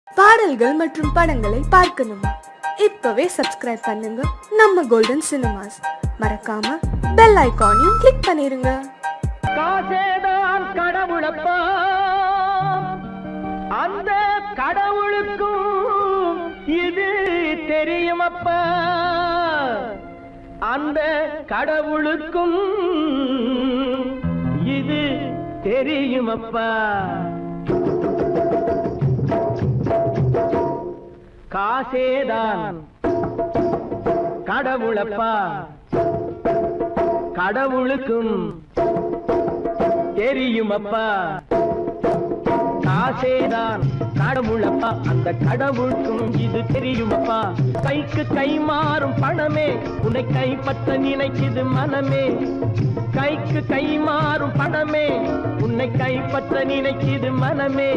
பாடல்கள் மற்றும் படங்களை பார்க்கணுமா? இப்பவே சப்ஸ்கிரைப் பண்ணுங்க நம்ம கோல்டன் சினிமாஸ். மறக்காம பெல் ஐகானையும் கிளிக் பண்ணிருங்க. காசேதான் கடவுளப்பா, அந்த கடவுளுக்கும் இது தெரியுமப்பா, அந்த கடவுளுக்கும் இது தெரியுமப்பா. காசேதான் கடவுளப்பா, கடவுளுக்கும் தெரியுமப்பா. காசேதான் கடவுளப்பா, அந்த கடவுளுக்கும் இது தெரியுமப்பா. கைக்கு கை மாறும் பணமே உன்னை கைப்பற்ற நினைக்குது மனமே. கைக்கு கை மாறும் பணமே உன்னை கைப்பற்ற நினைக்குது மனமே.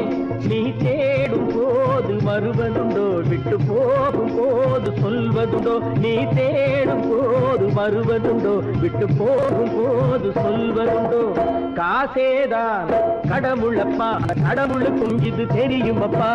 நீ தேடும் போது வருவதுண்டோ, விட்டு போகும் போது சொல்வதுண்டோ. நீ தேடும் போது வருவதுண்டோ, விட்டு போகும் போது சொல்வதுண்டோ. காசேதான் கடவுளப்பா, கடவுளுக்கும் இது தெரியுமப்பா.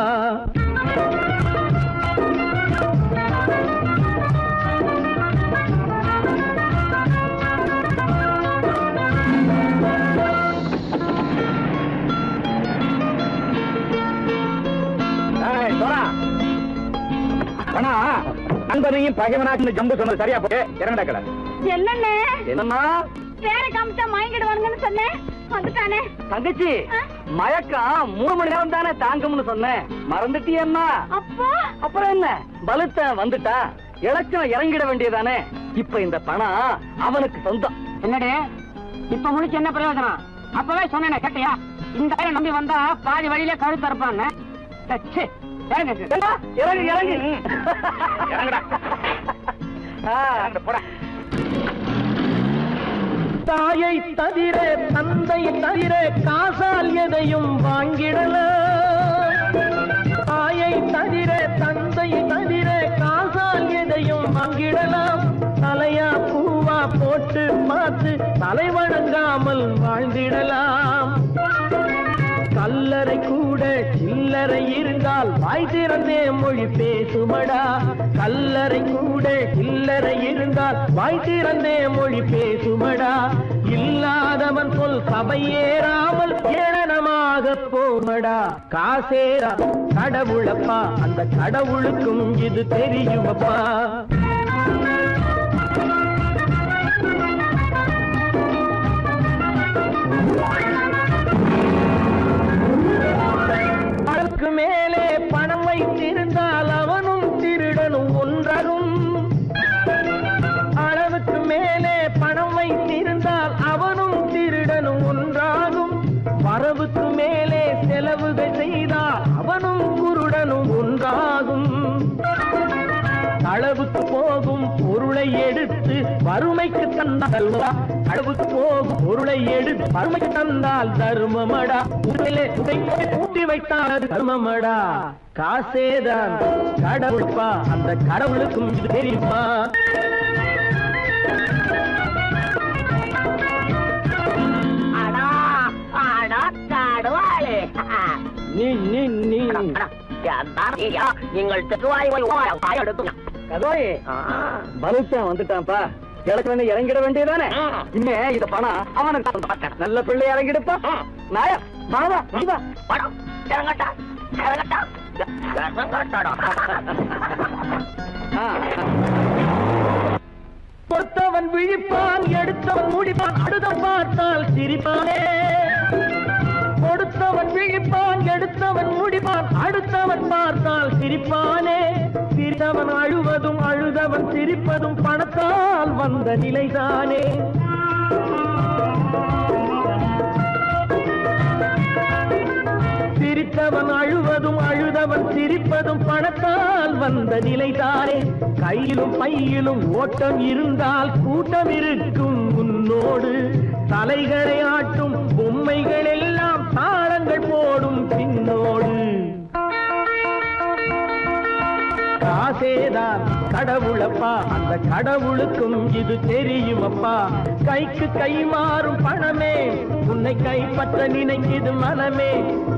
நண்பனையும் பகைவனாக்கு ஜம்பு சொன்னது சரியா போட்டு இறங்கடா கடை. என்னண்ணே என்னம்மா பேர காமிச்சா மயங்கிடுவானுங்கன்னு சொன்னேன், வந்துட்டானே. தங்கச்சி, மயக்கம் 3 மணி நேரம் தானே தாங்கும்னு சொன்னேன், மறந்துட்டியம்மா? அப்பா அப்புறம் என்ன, பலுத்த வந்துட்டா இலச்சம் இறங்கிட வேண்டியதானே. இப்ப இந்த பணம் அவனுக்கு சொந்தம். என்னடே இப்ப முடிச்சு என்ன பிரயோஜனம்? அப்பவே சொன்னேனே கேட்டியா? இந்த ஆயிரம் நம்பி வந்தா பாதி வழியில கழுத்து இருப்பான்னு. இறங்கு இறங்கு இறங்குடா. தாயை தவிர தந்தையை தவிர காசால் எதையும் வாங்கிடலாம். தாயை தவிர தந்தையை தவிர காசால் எதையும் வாங்கிடலாம். தலையா பூவா போட்டு பார்த்து தலை வணங்காமல் வாழ்ந்திடலாம். கல்லறை கூட சில்லறை இருந்தால் வாய் திறந்தே மொழி பேசுமடா. கல்லறை கூட சில்லறை இருந்தால் வாய் திறந்தே மொழி பேசுமடா. இல்லாதவன் சொல் சபையேறாமல் ஏளனமாக போமடா. காசேரா கடவுளப்பா, அந்த கடவுளுக்கும் இது தெரியுமப்பா. அதற்கு மேலே பணம் வைத்திருந்தால் அவனும் திருடனும் ஒன்றாகும். அளவுக்கு மேலே பணம் வைத்திருந்தால் அவனும் திருடனும் ஒன்றாகும். வரவுக்கு மேலே செலவுகள் செய்தால் அவனும் குருடனும் ஒன்றாகும். அளவுக்கு போகும் பொருளை எடுத்து வறுமைக்கு தந்தால், அளவுக்கு போகும் பொருளை எடுத்து வறுமைக்கு தந்தால் தர்மமடா. ஊட்டி வைத்தால் அது தர்மமடா. காசேதான் கடவுள்பா, அந்த கடவுளுக்கும் இது தெரியுமா? நீங்கள் பலுத்தான் வந்துட்டான்ப்பா, கிழக்கு இறங்கிட வேண்டியதானே. இனிமே இத பணம் அவனுக்கு நல்ல பிள்ளை இறங்கிடுப்பா. நாயா மாவா படம் இறங்கட்டா இறங்கட்டா. பொறுத்தவன் விழிப்பான், எடுத்தவன் முடிப்பான், அடுத்த பார்த்தால் சிரிப்பானே. கொடுத்தவன் விழிப்பான், எடுத்தவன் முடிப்பான், அடுத்தவன் பார்த்தால் சிரிப்பானே. சிரித்தவன் அழுவதும் அழுதவன் சிரிப்பதும் பணத்தால் வந்த நிலைதானே. சிரித்தவன் அழுவதும் அழுதவன் சிரிப்பதும் பணத்தால் வந்த நிலைதானே. கையிலும் பையிலும் ஓட்டம் இருந்தால் கூட்டம் இருக்கும் உன்னோடு. தலைகளை ஆட்டும் பொம்மைகள் எல்லாம் தாளங்கள் போடும் பின்னோடு. காசேதான் கடவுளப்பா, அந்த கடவுளுக்கும் இது தெரியுமப்பா. கைக்கு கை மாறும் பணமே உன்னை கைப்பற்ற நினைக்குது மனமே.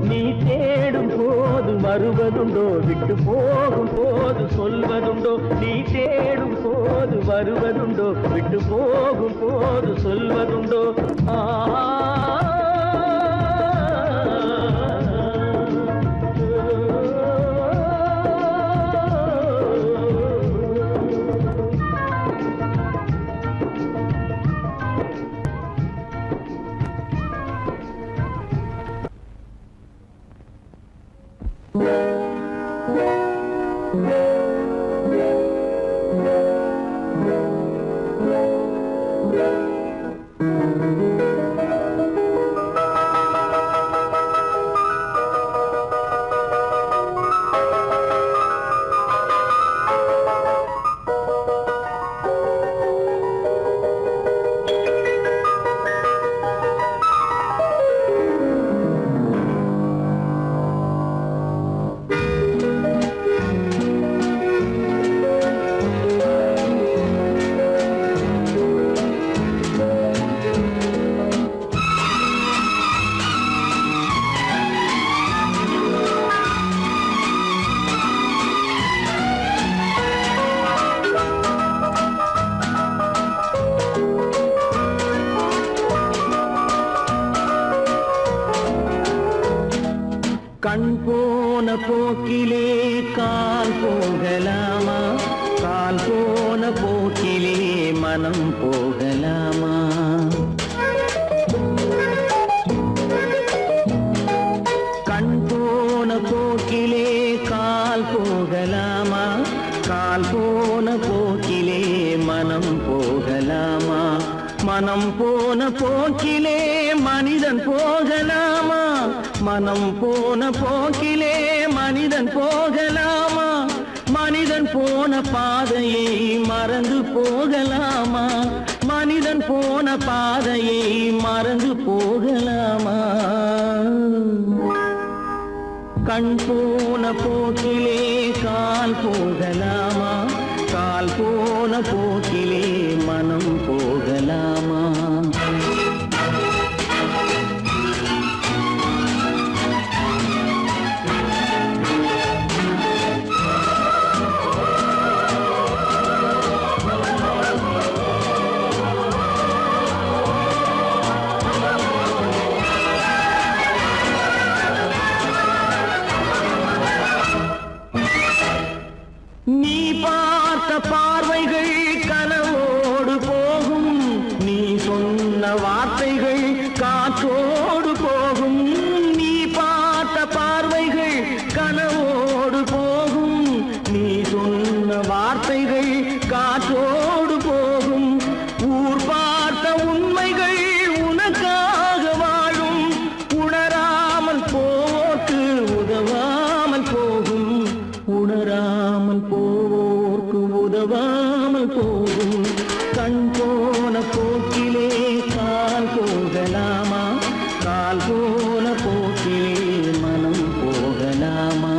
நீ தேடும் போது வருவதுண்டோ, விட்டு போகும் போது சொல்வதுண்டோ. நீ தேடும் போது வருவதுண்டோ, விட்டு போகும் போது சொல்வதுண்டோ. கண் போன போக்கிலே கால் போகலாமா, கால் போன போக்கிலே மனம் போகலாமா. கண் போன போக்கிலே கால் போகலாமா, கால் போன போக்கிலே மனம் போகலாமா. மனம் போன போக்கிலே மனிதன் போகலாமா, மனம் போன போக்கிலே மனிதன் போகலாமா. மனிதன் போன பாதையை மறந்து போகலாமா, மனிதன் போன பாதையை மறந்து போகலாமா. கண் போன போக்கிலே கால் போகலாமா, கால் போன போக்கிலே மனம் போகலாமா. நீ பார்த்த பார்வைகள் கனவோடு போகும், நீ சொன்ன வார்த்தைகள் காற்றோடு போகும். நீ பார்த்த பார்வைகள் கனவோடு போகும், நீ சொன்ன வார்த்தைகள் காற்றோடு போகும். ஊர் பார்த்த உண்மைகள் உனக்காக வாழும், உணராமல் போக்கு உதவாமல் போகும், உணராமல் போவோர்க்கு உதவாமல் போகும். கண் போன போக்கிலே கால் போகலாமா, கால் போன போக்கிலே மனம் போகலாமா.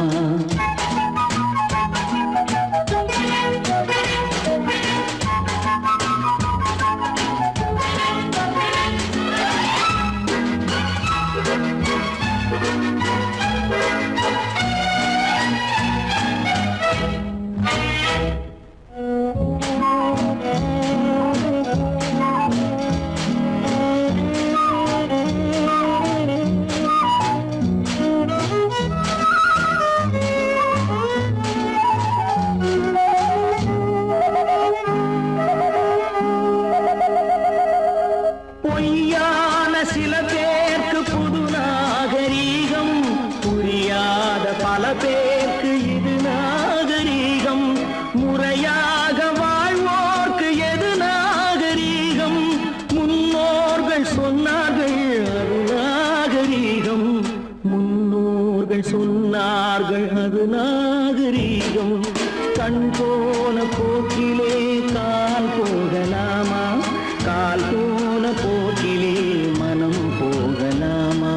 பொய்யான சில பேருக்கு புது நாகரீகம், புரியாத பல பேருக்கு இது நாகரீகம். முறையாக வாழ்வோர்க்கு எது நாகரீகம், முன்னோர்கள் சொன்னார்கள் அது நாகரீகம், முன்னோர்கள் சொன்னார்கள் அது நாகரீகம். கண் போன போக்கிலே கால் போகலாமா, கால் போன போக்கிலே மனம் போகலாமா.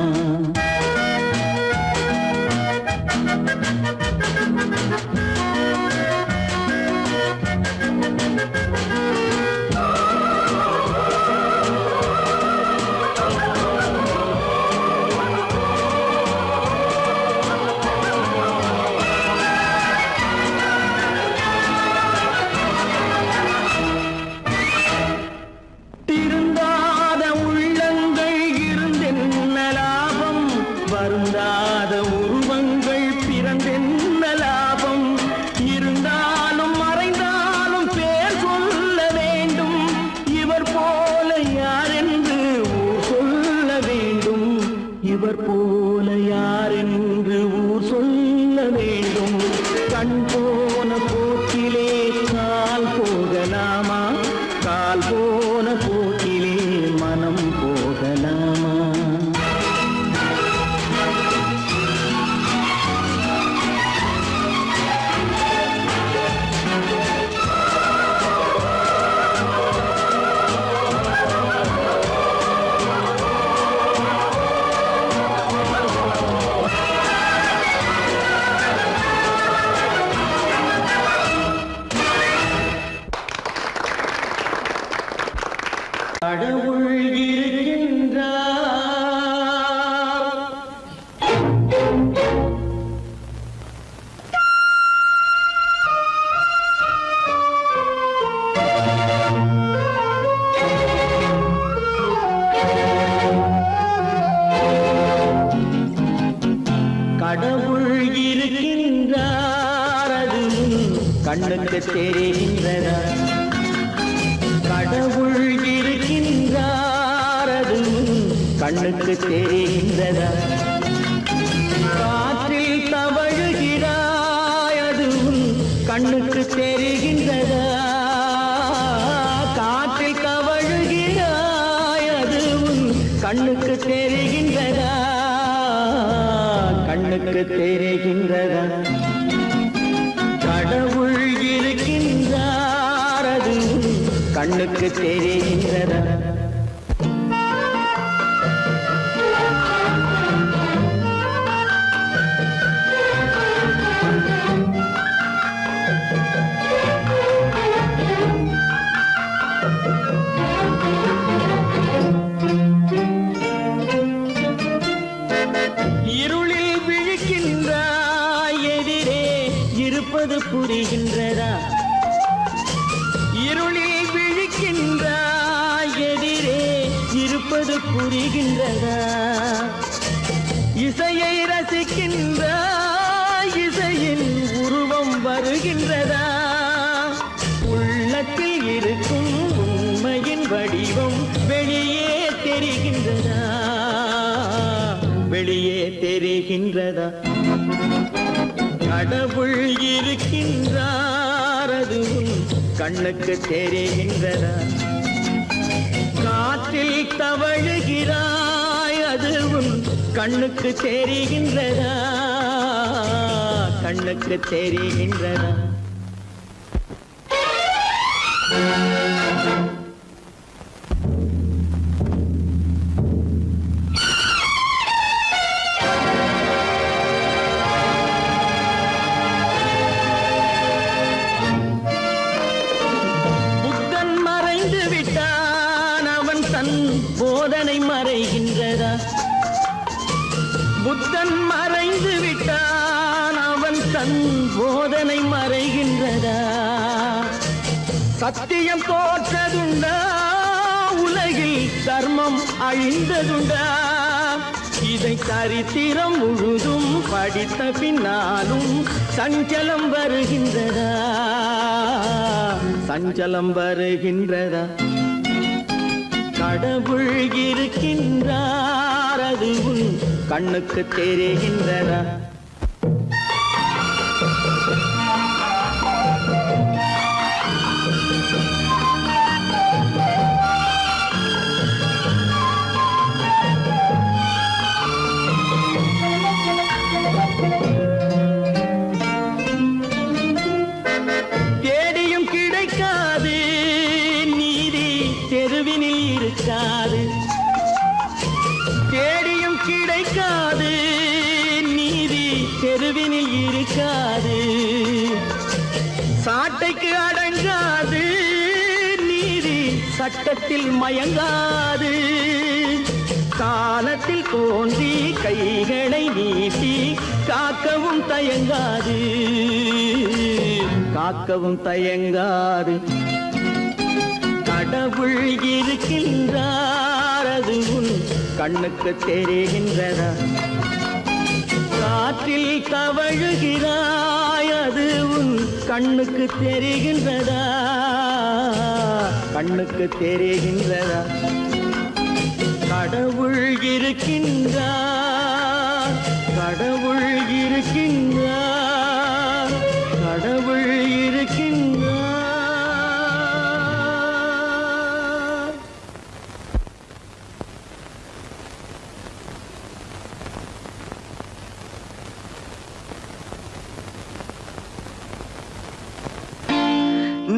கண் போன போக்கிலே கால் போகலாமா, கால் போன போக்கிலே மனம் போகலாமா? கடவுள் இருக்கின்றார். கடவுள் இருக்கின்றார், அது கண்ணுக்கு தெரிகின்றதா? கடவுள் இருக்கின்றார், அது கண்ணுக்கு தெரிகின்றதா? காற்றில் தவழுகிறாய், அது கண்ணுக்கு தெரிகின்றதா? காற்றில் தவழுகிறாய், அது கண்ணுக்கு தெரிகின்றதா? கண்ணுக்கு தெரிகின்றதா? கடவுள் இருக்கின்றார், அது கண்ணுக்கு தெரிகின்றதா? இருளில் விழிக்கின்றாய், எதிரே இருப்பது புரிகின்றதா? இருளில் விழிக்கின்றாய், எதிரே இருப்பது புரிகின்றதா? இசையை ரசிக்கின்றாய், இசையின் உருவம் வருகின்றதா? உள்ளத்தில் இருக்கும் உண்மையின் வடிவம் வெளியே தெரிகின்றதா? வெளியே தெரிகின்றதா? கடவுள் இருக்கின்றார், அது கண்ணுக்கு தெரிகின்றதா? காற்றில் தவழுகிறாய், அது கண்ணுக்கு தெரிகின்றதா? கண்ணுக்கு தெரிகின்றதா? புத்தன் மறைந்து விட்டான், அவன் தன் போதனை மறைகின்றதா? புத்தன் மறைந்து விட்டான், அவன் தன் போதனை மறைகின்றதா? சத்தியம் தோற்றதுண்டா? உலகில் தர்மம் அழிந்ததுண்டா? இதை சரித்திரம் முழுதும் படித்த பின்னாலும் சஞ்சலம் வருகின்றதா? சஞ்சலம் வருகின்றதா? கடவுள் இருக்கின்றார், அது கண்ணுக்கு தெரிகின்றதா? தேடியும் கிடைக்காது நீதி, தெருவினில் இருக்காது. தேடியும் கிடைக்காது நீதி, தெருவினில் இருக்காது. சாட்டைக்கு அடங்காது நீதி, சட்டத்தில் மயங்காது. காலத்தில் தோன்றி கைகளை நீட்டி காக்கவும் தயங்காது, காக்கவும் தயங்காது. கடவுள் இருக்கின்றார், அது கண்ணுக்கு தெரிகின்றதா? காற்றில் தவழுகிறாய், அது கண்ணுக்கு தெரிகின்றதா? கண்ணுக்கு தெரிகின்றதா? கடவுள் இருக்கின்றார், கடவுள் இருக்கின்றார், கடவுள் இருக்கின்றார்.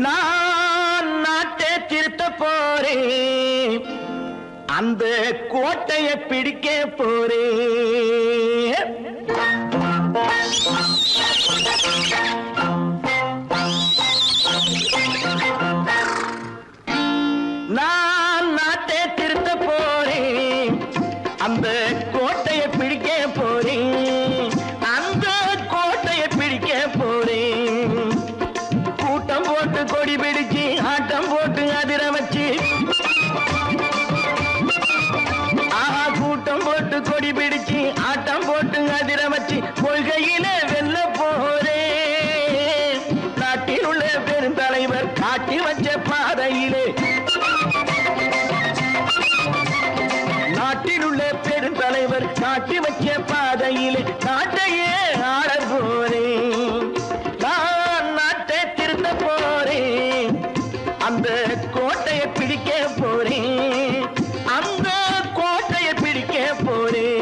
நான் நாட்டை திருத்த போறேன், அந்த கோட்டையை பிடிக்க போறேன். நான் நாட்டை திருத்த போறேன், அந்த கோட்டையை பிடிக்க போறேன், அந்த கோட்டையை பிடிக்க போறேன். கூட்டம் போட்டு கொடி பிடிச்சு ஆட்டம் போட்டு அதிர வச்சு, ஆஹா கூட்டம் போட்டு கொடி பிடிச்சு ஆட்டம் போட்டு அதிர வச்சு கொள்கையில வெல்ல போறேன். நாட்டில் உள்ள பெருந்தலைவர் காட்டி வச்ச பாதையிலே, நாட்டில் உள்ள பெருந்தலைவர் காட்டி வச்ச பாதையிலே நாட்டையே ஆள போறேன். நான் நாட்டை திருத்த போறேன், அந்த கோட்டையை பிடிக்க போறேன், அந்த கோட்டையை பிடிக்க போறேன்.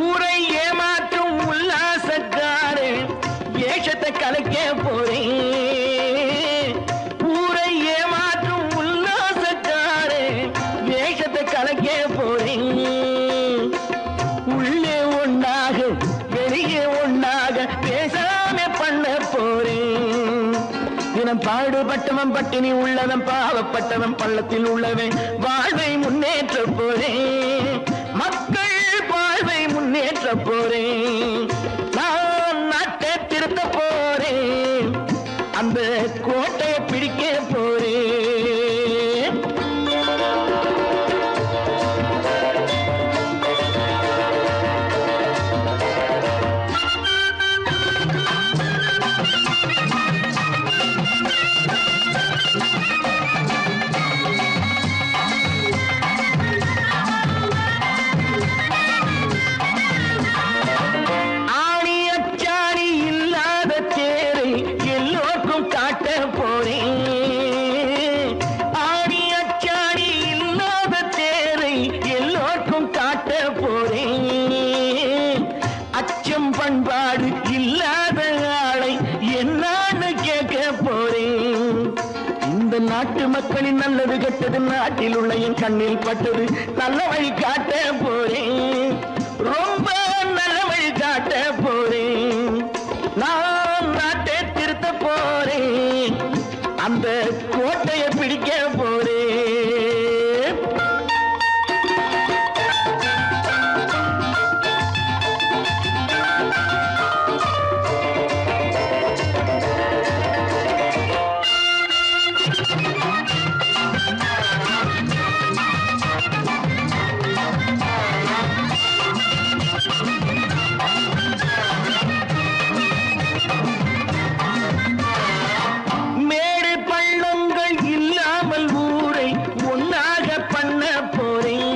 ஊரை ஏமாற்றும் உல்லாசக்காரு வேஷத்தை கலைக்க போறேன். ஊரை ஏமாற்றும் உல்லாசக்காரு வேஷத்தை கலைக்க போறேன். உள்ளே ஒண்ணாக வெளியே ஒண்ணாக பேசாம பண்ண போறேன். தினம் பாடுபட்டவன் பட்டினி உள்ளவன் பாவப்பட்டவன் பள்ளத்தில் உள்ளவன் வாழ்வை முன்னேற்ற போறேன். மக்கள் வாழ்வை முன்னேற்ற போறேன். நான் நாட்டை திருத்த போறேன், அந்த கோட்டையை பிடிக்க போறேன். ஆணி அச்சாணி இல்லாத தேரை எல்லோருக்கும் காட்ட போறேன். ஆணி அச்சாணி இல்லாத தேரை எல்லோருக்கும் காட்ட போறேன். அச்சம் பண்பாடு இல்லாத ஆளை என்னான்னு கேட்க போறேன். இந்த நாட்டு மக்களின் நல்லது கெட்டது நாட்டில் உள்ள என் கண்ணில் பட்டது நல்ல வழி காட்ட போறேன். ரொம்ப நல்ல வழி காட்ட போறேன். நான் நாட்டை திருத்த போறேன், அந்த கோட்டையை பிடிக்க போறேன். மேடு பள்ளங்கள் இல்லாமல் ஊரை ஒன்னாக பண்ண போறேன்.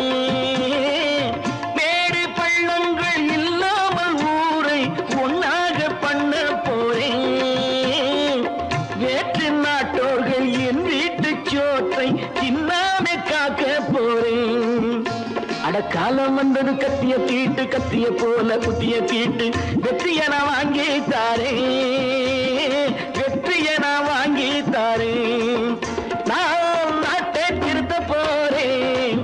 மேடு பள்ளங்கள் இல்லாமல் ஊரை ஒன்னாக பண்ண போறேன். வேற்று நாட்டோர்கள் என் வீட்டு சோற்றை தின்னாமே காக்க போறேன். அட காலம் வந்தது கத்திய தீட்டு, கத்திய போல குத்திய தீட்டு வெற்றிய நான் வாங்கி தாரேன், வெற்றிய நான் வாங்கி தாரேன். நான் நாட்டை திருத்த போறேன்,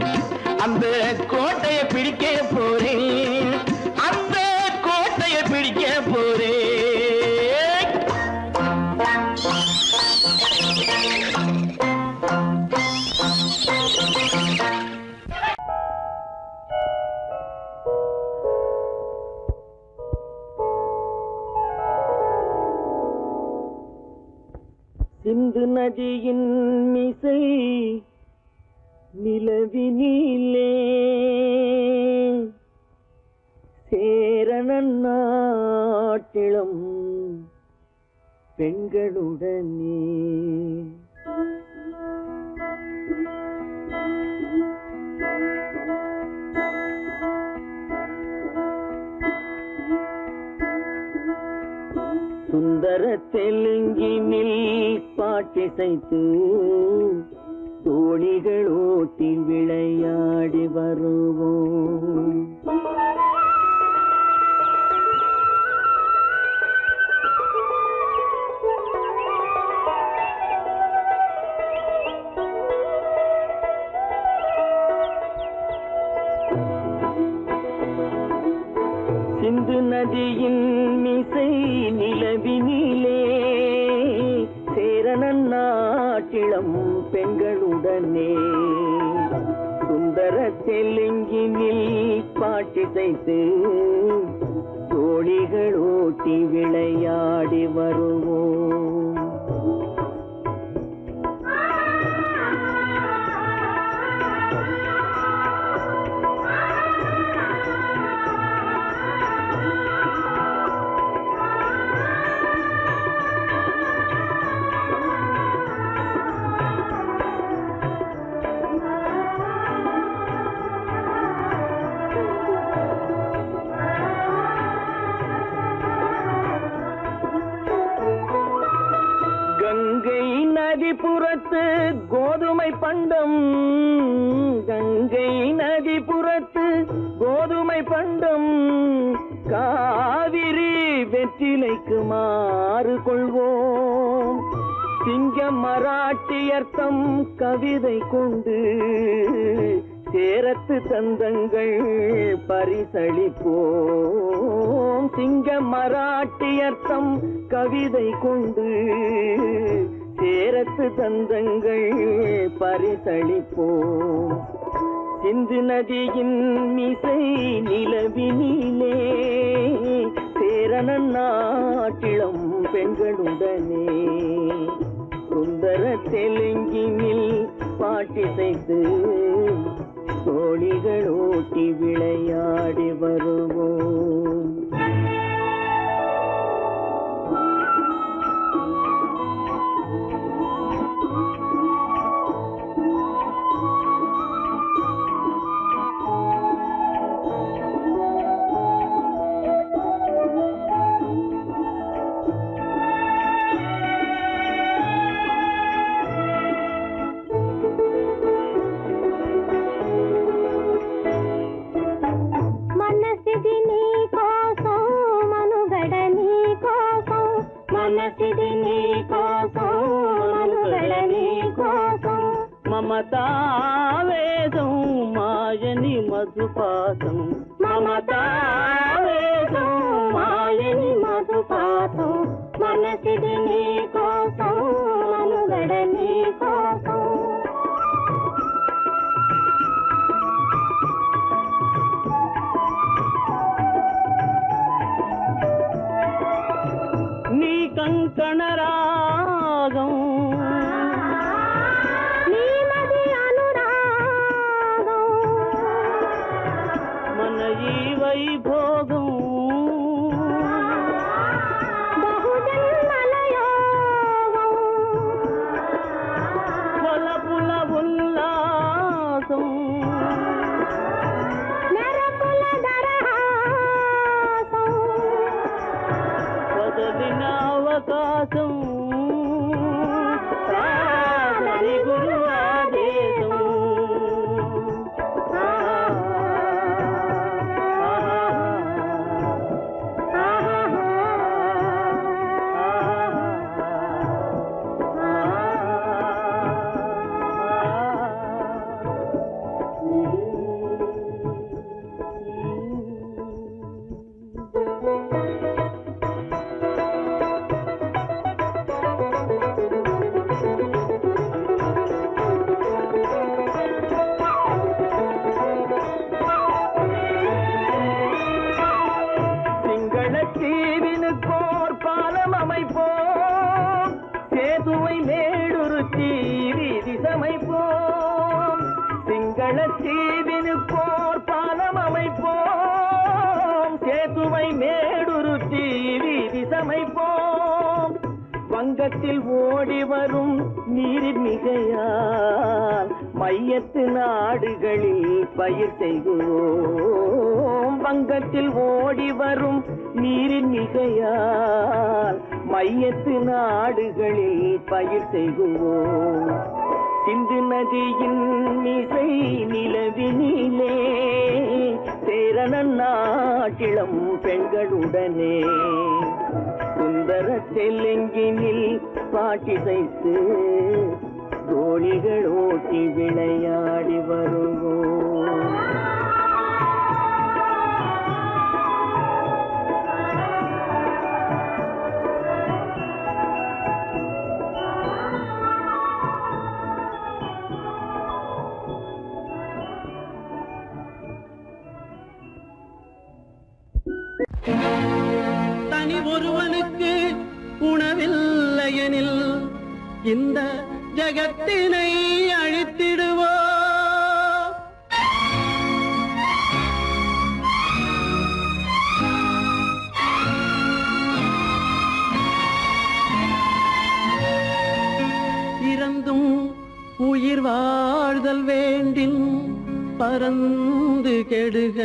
அந்த கோட்டையை பிடிக்க போறேன், அந்த கோட்டையை பிடிக்க போறேன். நதியின் மிசை நிலவினிலே சேரணன் நாட்டிளம் பெண்களுடனே சுந்தர தெலுங்கினில் பாட்டிசைத்து தோணிகள் ஓட்டி விளையாடி வருவோம். சிந்து நதியின் மிசை நிலவினிலே சேரணன் நாட்டிளம் பெண்களுடனே சுந்தர தெலுங்கினில் பாட்டிசைத்து தோணிகள் ஓட்டி விளையாடி வருவோம். கங்கை நதிபுறத்து கோதுமை பண்டம், கங்கை நதிபுறத்து கோதுமை பண்டம், காவிரி வெற்றிலைக்கு மாறு கொள்வோம். சிங்க மராட்டியர்த்தம் கவிதை கொண்டு சேரத்து தந்தங்கள் பரிசளிப்போம். சிங்க மராட்டியர்த்தம் கவிதை கொண்டு சேரத்து தந்தங்கள் பரிசளிப்போம். சிந்து நதியின் மிசை நிலவினிலே சேரணன் நாட்டிளம் பெண்களுடனே சுந்தர தெலுங்கினில் பாட்டிசைத்து தோணிகள் ஓட்டி விளையாடி வருவோம். మమతావేదం మాయని మధుపాతం, మమతావేదం మాయని మధుపాతం, మనసిది నీ కోసం మనుగడ నీ కోసం. నీ కంకణ రాగం వైభోగం களத்தீவினு போர் பாலம் அமைப்போம், சேதுவை மேடுருத்தி வீதி சமைப்போம். வங்கத்தில் ஓடி வரும் நீரின் மிகையால் மையத்து நாடுகளில் பயிர் செய்குவோம். வங்கத்தில் ஓடி வரும் நீரின் மிகையால் மையத்து நாடுகளில் பயிர் செய்குவோம். சிந்து நதியின் மிசை நிலவினிலே சேரணன் நாட்டிளம் பெண்களுடனே சுந்தர தெலுங்கினில் பாட்டிசைத்து தோணிகள் ஓட்டி விளையாடி வருவோம். தனி ஒருவனுக்கு உணவில்லையெனில் இந்த ஜகத்தினை அழித்திடுவோ. இறந்தும் உயிர் வாழ்தல் வேண்டின் பறந்து கெடுக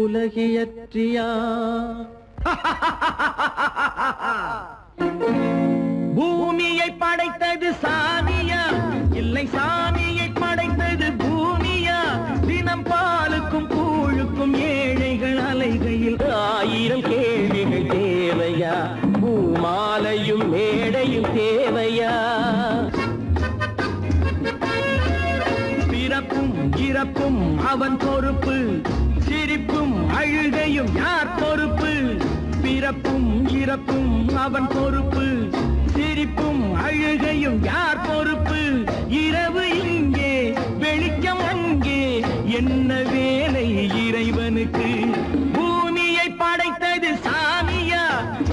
உலகியற்றியா. பூமியை படைத்தது சாமியா, இல்லை சாமியை படைத்தது பூமியா. தினம் பாலுக்கும் கூழுக்கும் ஏழைகள் அலைகையில் 1000 கேள்விகள் தேவையா. பூமாலையும் மேடையும் தேவையா. பிறப்பும் இறப்பும் அவன் பொறுப்பு, சிரிப்பும் அழுகையும் யார் பொறுப்பு. பிறப்பும் இறப்பும் அவன் பொறுப்பு, சிரிப்பும் அழுகையும் யார் பொறுப்பு. இரவு இங்கே வெளிச்சம் அங்கே, என்ன வேலை இறைவனுக்கு. பூமியை படைத்தது சாமியா,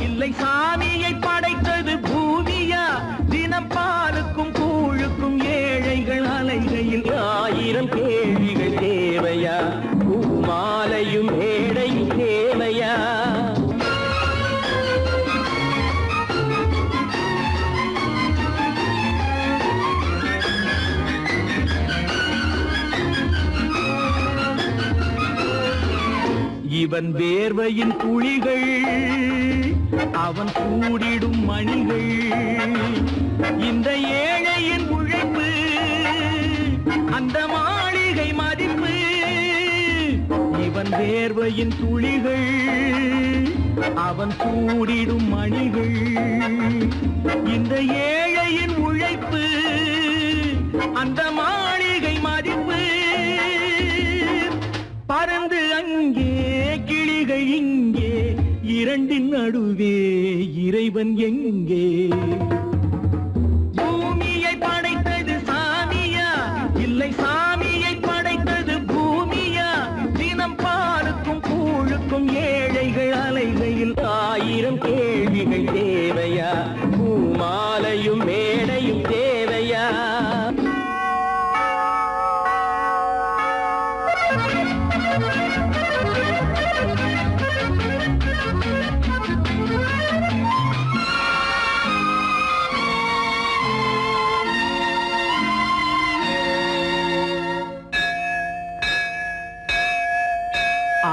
இல்லை சாமியை படைத்தது பூமியா. தினம் பாலுக்கும் கூழுக்கும் ஏழைகள் அலைகையில் 1000 கேள்விகள் தேவையா. பூமாலையும் மேடையும் தேவையா. இவன் வேர்வையின் துளிகள், அவன் கூடிடும் மணிகள். இந்த ஏழையின் உழைப்பு, அந்த மாளிகை மதிப்பு. இவன் வேர்வையின் துளிகள், அவன் கூடிடும் மணிகள். இந்த ஏழையின் உழைப்பு, அந்த மாளிகை மதிப்பு. பறந்து அங்கே கிளிகள் இங்கே, இரண்டின் நடுவே இறைவன் எங்கே. பூமியை படைத்தது சாமியா, இல்லை சாமியை படைத்தது பூமியா. தினம் பாலுக்கும் கூழுக்கும் ஏழைகள் அலைகையில் 1000 கேள்விகள் தேவையா. பூமாலையும் மேடையும் தேவையா.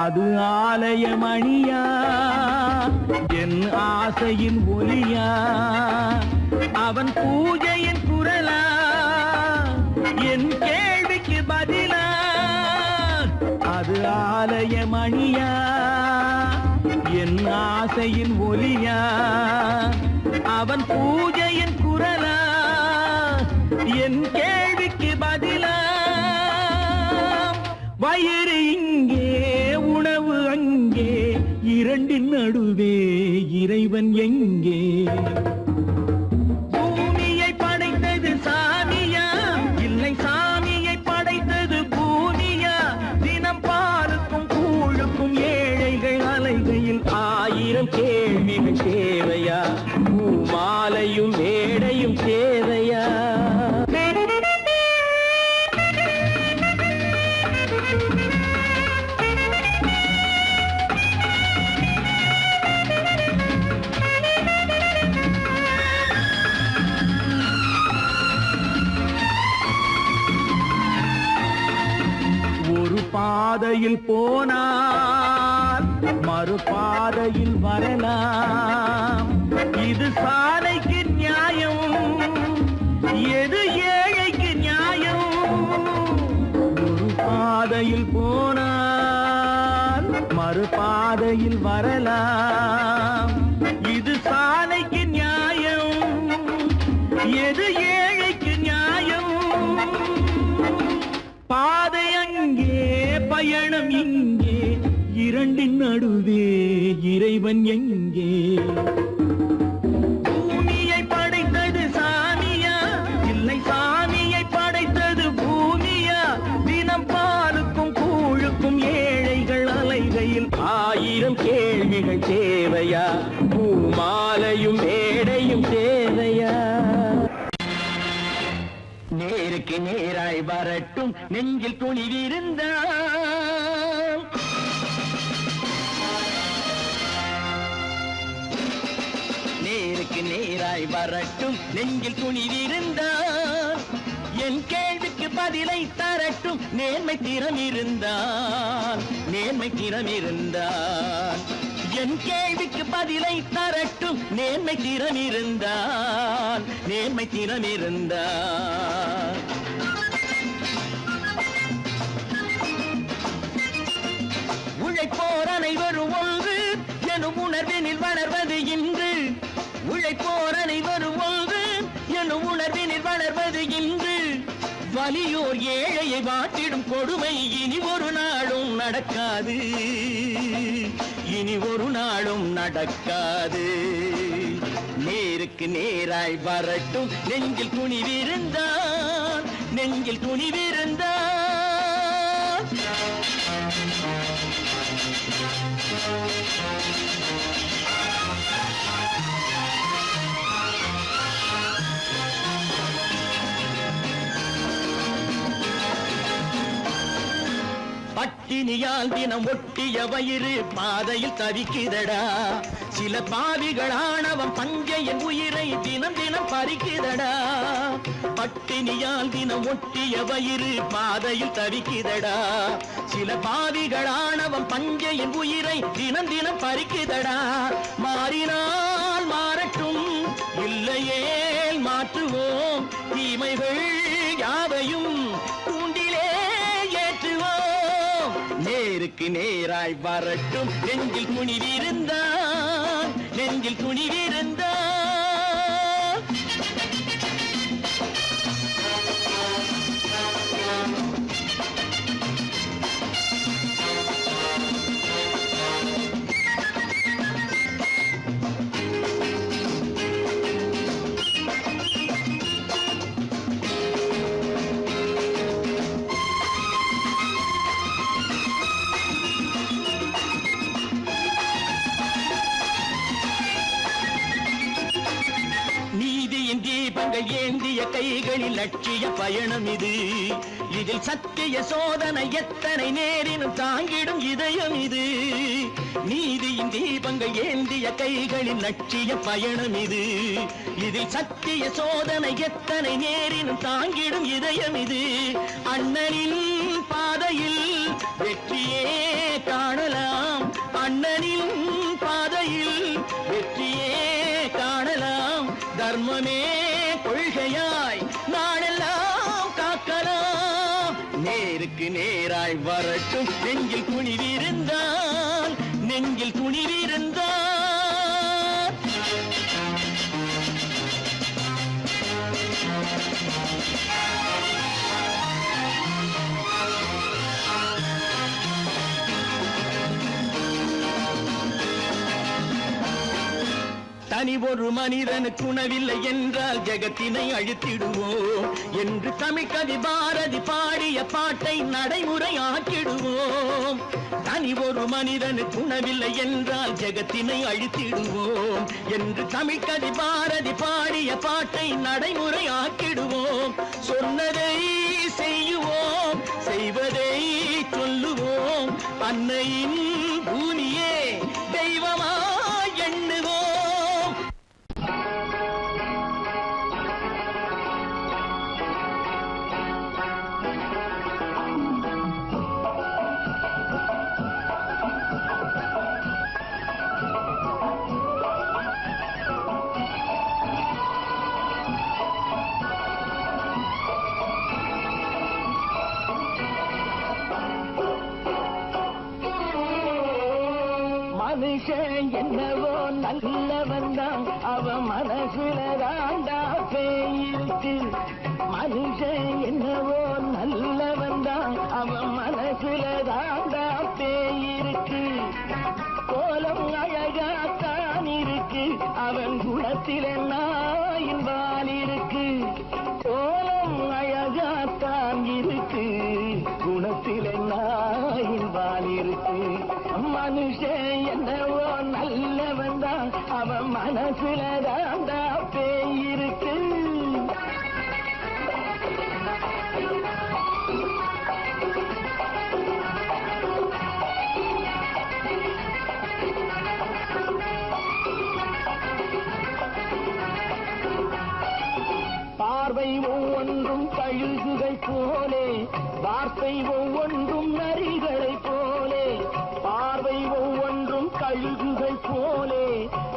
அது ஆலயமணியா, என் ஆசையின் ஒலியா. அவன் பூஜையின் குரலா, என் கேள்விக்கு பதிலா. அது ஆலயமணியா, என் ஆசையின் ஒலியா. அவன் பூஜையின் குரலா, என் கேள்விக்கு பதிலா. வயிறு இங்கே உணவு அங்கே, இரண்டின் நடுவே இறைவன் எங்கே. பூமியை படைத்தது சாமியா, இல்லை சாமியை படைத்தது பூமியா. தினம் பாலுக்கும் கூழுக்கும் ஏழைகள் அலைகையில் 1000 கேள்விகள் தேவையா. பூமாலையும் மேடையும் தேவையா. பாதையில் போனால் மறுபாதையில் வரலாம். இது சாலைக்கு நியாயம், எது ஏழைக்கு நியாயம்? ஒரு பாதையில் போனால் மறுபாதையில் வரலாம். இது சாலைக்கு நியாயம், எது ஏழைக்கு நியாயம்? பாதை அங்கே, பயணம் இங்கே, இரண்டின் நடுவே இறைவன் எங்கே? பூமியை படைத்தது சாமியா, இல்லை சாமியை படைத்தது பூமியா? தினம் பாலுக்கும் கூழுக்கும் ஏழைகள் அலைகையில் 1000 கேள்விகள் தேவையா? பூமாலையும் மேடையும் தேவையா? நேருக்கு நேராய் வரட்டும் நெஞ்சில் துணிவிருந்தால், நேருக்கு நேராய் வரட்டும் நெஞ்சில் துணிவிருந்தால், என் கேள்விக்கு பதிலை தரட்டும் நேர்மை திறம் இருந்தால், நேர்மை திறம் இருந்தால். என் கேள்விக்கு பதிலை தரட்டும் நேர்மை திறம் இருந்தால், நேர்மை திறம் இருந்தால். உழைப்போர் அனைவரும் ஒன்று எனும் உணர்வினில் வளர்வது இன்று, உழைப்போர் அனைவரும் ஒன்று எனும் உணர்வினில் வளர்வது இன்று. வலியோர் ஏழையை வாட்டிடும் கொடுமை இனி ஒரு நாளும் நடக்காது, இனி ஒரு நாளும் நடக்காது. நேருக்கு நேராய் வரட்டும் நெஞ்சில் துணிவிருந்தால், நெஞ்சில் துணிவிருந்தால். பட்டினியால் தினம் ஒட்டிய வயிறு பாதையில் தவிக்குதடா. சில பாவிகள் ஆணவம் பஞ்சையின் உயிரை தினம் தினம் பறிக்குதடா. பட்டினியால் தினம் ஒட்டிய வயிறு பாதையில் தவிக்குதடா. சில பாவிகள் ஆணவம் பஞ்சையின் உயிரை தினம் தினம் பறிக்குதடா. மாறினால் மாறட்டும், இல்லையே மாற்றுவோம், தீமைகள் யாவையும் தூண்டிலே ஏற்றுவோம். நேருக்கு நேராய் வரட்டும் நெஞ்சில் துணிவிருந்தால், நெஞ்சில் துணிவிருந்தால். நீதியின் தீபங்கள் ஏந்திய கைகளில் லட்சிய பயணம் இது. இதில் சத்திய சோதனை எத்தனை நேரினும் தாங்கிடும் இதயம் இது. நீதியின் தீபங்கள் ஏந்திய கைகளில் லட்சிய பயணம் இது. இதில் சத்திய சோதனை எத்தனை நேரினும் தாங்கிடும் இதயம் இது. அண்ணனின் பாதையில் வெற்றியே காணலாம், அண்ணனின் பாதையில் வெற்றியே காணலாம். தர்மமே கொள்கையாய் நாடெல்லாம் காக்கலாம். நேருக்கு நேராய் வரட்டும் நெஞ்சில் துணிவிருந்தால், நெஞ்சில் துணிவிருந்தால். தனி ஒரு மனிதனுக்கு உணவில்லை என்றால் ஜெகத்தினை அழித்திடுவோம் என்று தமிழ் கவி பாரதி பாடிய பாட்டை நடைமுறையாக்கிடுவோம். தனி ஒரு மனிதனுக்கு உணவில்லை என்றால் ஜெகத்தினை அழித்திடுவோம் என்று தமிழ் கவி பாரதி பாடிய பாட்டை நடைமுறையாக்கிடுவோம். சொன்னதை செய்யுவோம், செய்வதை சொல்லுவோம், அன்னையின் பூமியே தெய்வமா எண்ணுவோம். மனுஷன் என்னவோ நல்லவன் தான், அவன் மனசுல தாண்டா பேய் இருக்கு. மனுஷன் என்னவோ நல்லவன் தான், அவன் மனசுல தாண்டா பேய் இருக்கு. கோலம் அழகாத்தான் இருக்கு, அவன் குணத்தில நாயின் வால் இருக்கு. கோலம் அழகாத்தான் இருக்கு, குணத்தில நாயின் வால் இருக்கு. மனுஷன் என்னவோ நல்லவன் தான், அவன் மனசுல தாண்டா பேய் இருக்கு. பார்வை ஒவ்வொன்றும் கழுகுகள் போலே, வார்த்தை ஒவ்வொன்றும் நரிகளை போலே. பார்வை ஒவ்வொன்றும் கழுகுகள் போலே,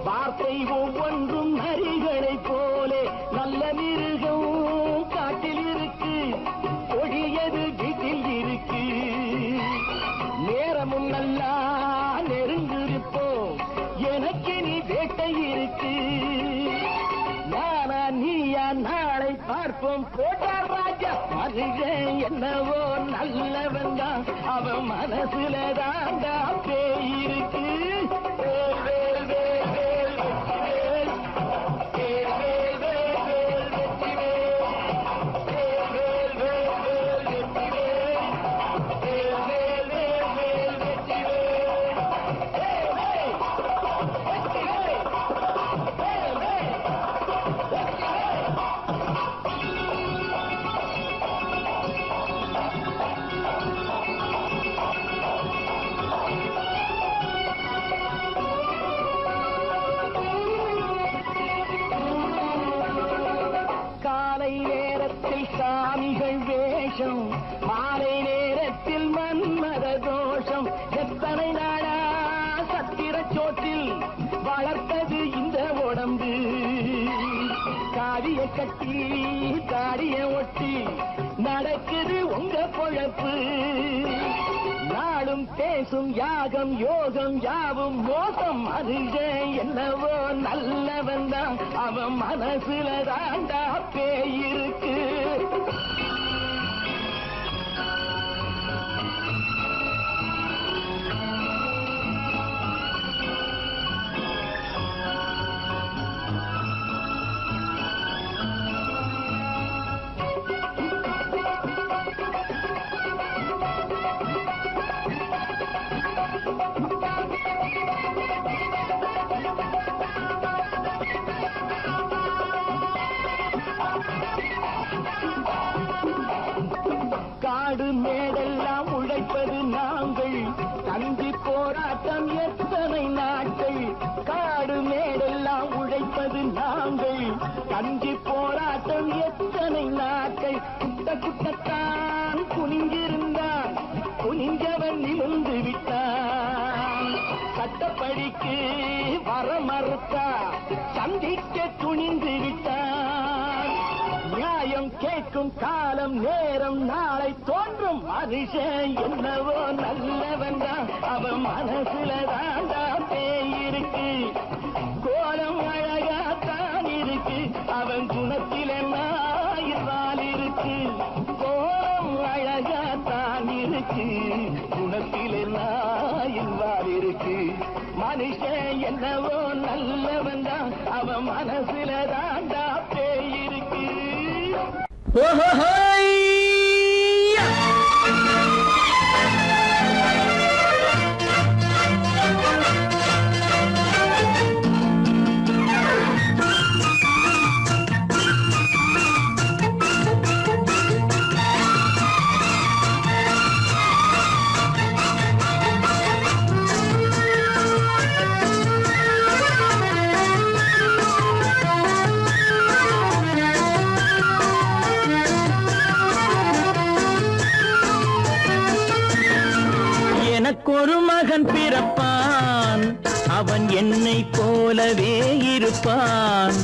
வார்த்தை ஒவ்வொன்றும் நரிகளை போலே. நல்ல மிருகம் காட்டில் இருக்கு, கொடியது வீட்டில் இருக்கு. நேரமும் நல்லா நெருங்கிருப்போம், எனக்கு நீ வேட்டை இருக்கு. நானா நீயா நாளை பார்ப்போம், போட்டார் ராஜா. மனுஷன் என்னவோ நல்லவன் தான், அவன் மனசுல தாண்டா பேய் இருக்கு. வேல், வேல், வேல், வேல், வெற்றிவேல். வேல், வேல், வேல், வேல், வெற்றிவேல். வேல், வேல், வேல், வேல், வெற்றிவேல். வேல், வேல், வேல், வேல், வெற்றிவேல். வேல், வேல், வெற்றிவேல். வேல், வேல். காலை நேரத்தில் சாமிகள் வேஷம், மாலை நேரத்தில் மன்மத தோஷம். எத்தனை நாளா சத்திர சோற்றில் வளர்த்தது இந்த உடம்பு. காவிய கட்டி தாடிய ஒட்டி நடக்குது உங்க பொழப்பு. நாடும் பேசும் யாகம் யோகம் யாவும் மோசம். மனுஷன் என்னவோ நல்லவன் தான், அவன் மனசுல தாண்டா பேய் இருக்கு. காடு மேடெல்லாம் உழைப்பது நாங்கள், தந்தி போராட்டம் எத்தனை நாட்கள். காடு மேடெல்லாம் உழைப்பது நாங்கள், தந்தி போராட்டம் எத்தனை நாட்கள். குட்ட குட்டத்தான் குனிஞ்சிருந்தான், குனிஞ்சவன் நிமிர்ந்து விட்டான். சட்டப்படிக்கு வர மறுத்தா, சந்திக்க துணிந்து விட்டான். நியாயம் கேட்கும் காலம் நேரம் நாளை தோன்றும். மனுஷன் என்னவோ நல்லவன் தான், அவன் மனசுல தாண்டா பேய் இருக்கு. கோலம் அழகாத்தான் இருக்கு, அவன் குணத்தில நாயில் இருக்கு. கோலம் அழகாத்தான் இருக்கு, குணத்தில நாயில் இருக்கு. மனுஷன் என்னவோ நல்லவன் தான், அவன் மனசுல தாண்டா பேய் இருக்கு. எனக்கொரு மகன் பிறப்பான், அவன் என்னை போலவே இருப்பான்.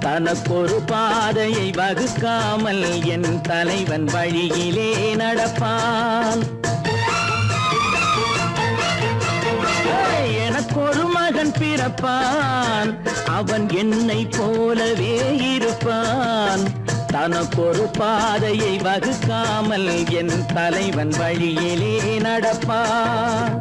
தனக்கொரு பாதையை வகுக்காமல் என் தலைவன் வழியிலே நடப்பான். எனக்கொரு மகன் மகன் பிறப்பான் அவன் என்னை போலவே இருப்பான் தனக்கொரு பாதையை வகுக்காமல் என் தலைவன் வழியிலே நடப்பான்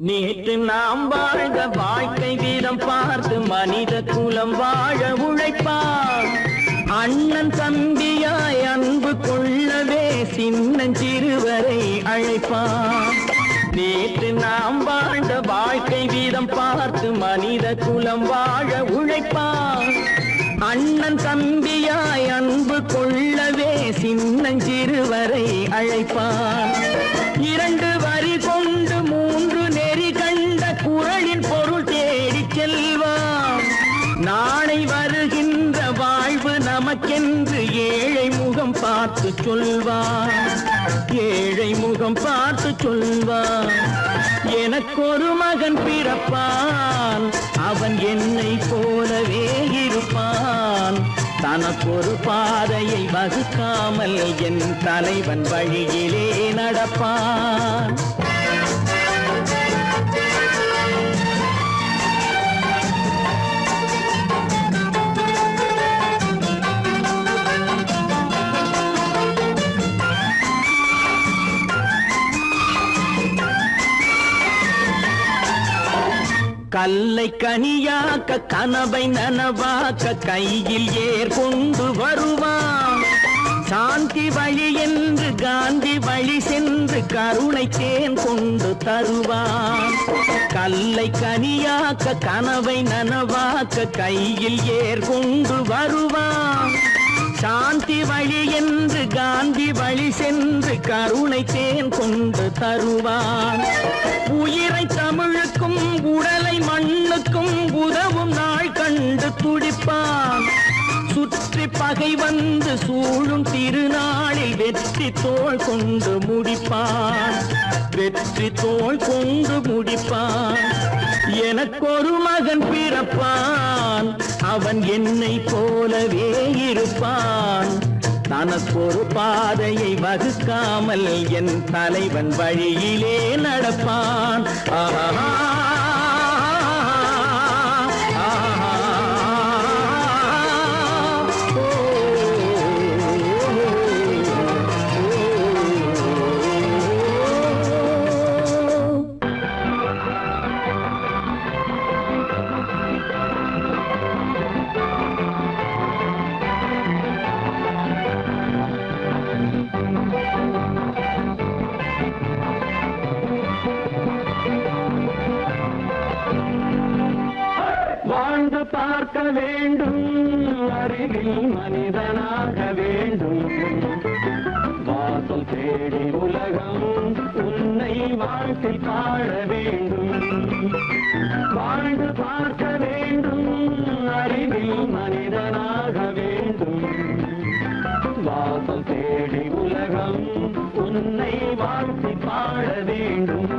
நேற்று நாம் வாழ்ந்த வாழ்க்கை வீதம் பார்த்து மனித குலம் வாழ உழைப்பான் அண்ணன் தம்பியாய் அன்பு கொள்ளவே சின்னஞ்சிறுவரை அழைப்பான் நேற்று நாம் வாழ்ந்த வாழ்க்கை வீதம் பார்த்து மனித குலம் வாழ உழைப்பான் அண்ணன் தம்பியாய் அன்பு கொள்ளவே சின்னஞ்சிறுவரை அழைப்பான் இரண்டு வரி கொண்டு மூன்று நெறி கண்ட குறளின் பொருள் தேடிச் செல்வான் நாளை வருகின்ற வாழ்வு நமக்கென்று ஏழை முகம் பார்த்து சொல்வான் ஏழை முகம் பார்த்து சொல்வான் எனக்கொரு மகன் பிறப்பான் அவன் என்னை போலவே இருப்பான் தனக்கொரு பாதையை வகுக்காமல் என் தலைவன் வழியிலே நடப்பான் கல்லை கனியாக்க கனவை நனவாக்க கையில் ஏர் கொண்டு வருவான் சாந்தி வழி என்று காந்தி வழி சென்று கருணை தேன் கொண்டு தருவான் கல்லை கனியாக்க கனவை நனவாக்க கையில் ஏர் கொண்டு வருவான் சாந்தி வழி என்று காந்தி வழி சென்று கருணை தேன் கொண்டு தருவான் உயிரை தமிழுக்கும் உடலை மண்ணுக்கும் உதவும் நாள் கண்டு துடிப்பான் சுற்றி பகை வந்து சூழும் திருநாளில் வெற்றி தோள் கொண்டு முடிப்பான் வெற்றி தோள் கொண்டு முடிப்பான் எனக்கொரு மகன் பிறப்பான் அவன் என்னை போலவே இருப்பான் தனக்கொரு பாதையை வகுக்காமல் என் தலைவன் வழியிலே நடப்பான் ஆஹா வாழ்ந்து பார்க்க வேண்டும் அறிவில் மனிதனாக வேண்டும் வாசல் தேடி உலகம் உன்னை வாழ்த்தி பாட வேண்டும் வாழ்ந்து பார்க்க வேண்டும் அறிவில் மனிதனாக வேண்டும் வாசல் தேடி உலகம் உன்னை வாழ்த்தி பாட வேண்டும்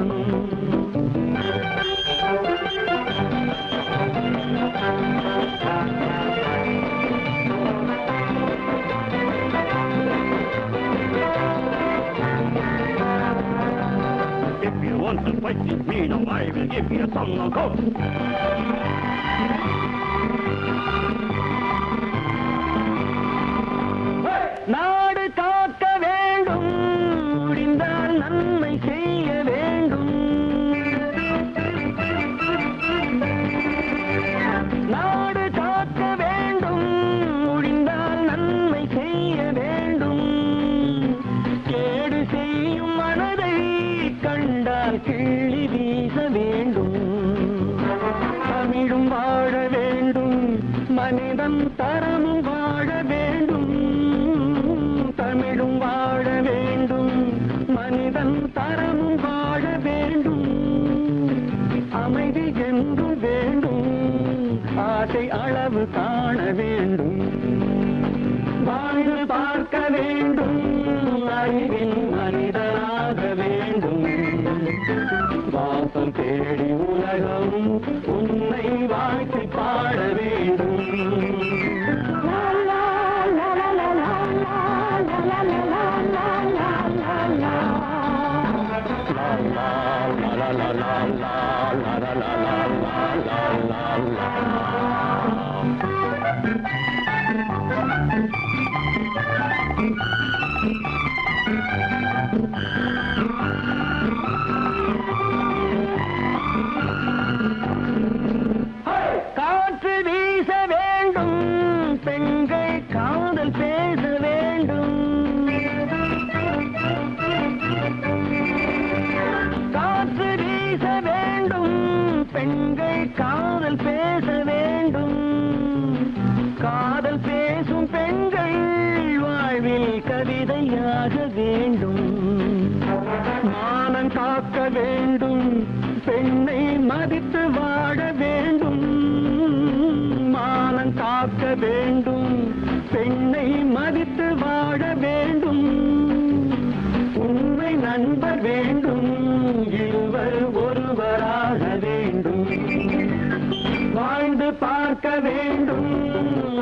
If you want to fight with me, now I will give you a song of hope. நாடு காக்க வேண்டும் முடிந்தால் நன்மை செய்ய வேண்டும் நாடு காக்க வேண்டும் முடிந்தால் நன்மை செய்ய வேண்டும் கேடு செய்யும் மனதை கண்டால் கிள்ளி வீச வேண்டும் தமிழும் வாழ வேண்டும் மனிதன் தரமும் வாழ வேண்டும் தமிழும் வாழ வேண்டும் மனிதன் தரமும் வாழ வேண்டும் அமைதி என்றும் வேண்டும் ஆசை அளவு காண வேண்டும் வாழ்ந்து பார்க்க வேண்டும் அறிவின் மனிதனாக வேண்டும் காற்று வீச வேண்டும், பெண்கள் காதல் பேச வேண்டும். காற்று வீச வேண்டும், பெண்கள் காதல் பேச வேண்டும். காதல் பேசும் பெண்கள் வாழ்வில் கவிதையாக வேண்டும். மானம் காக்க வேண்டும், பெண்ணை மதித்து வாழ வேண்டும். மானம் காக்க வேண்டும், பெண்ணை மதித்து வாழ வேண்டும். உண்மை நண்பர் வேண்டும், இருவர் ஒருவராக வேண்டும். வாழ்ந்து பார்க்க வேண்டும்,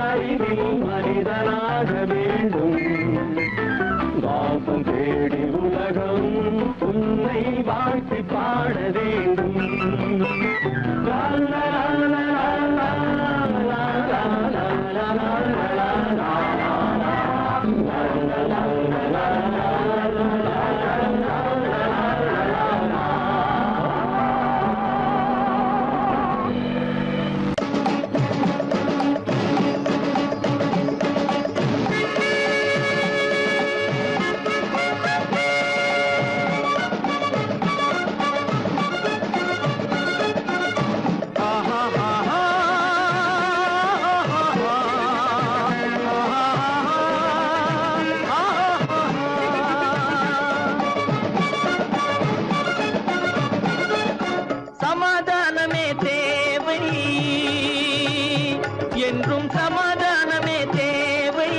அறிவில் மனிதனாக வேண்டும். வாசம் தேடி உலகம் உன்னை வாழ்த்தி பாட வேண்டும். லா, லா, லா, லா, லா, லா, லா, லா, லா, லா, லா, லா. சமாதானமே தேவை, என்றும் சமாதானமே தேவை.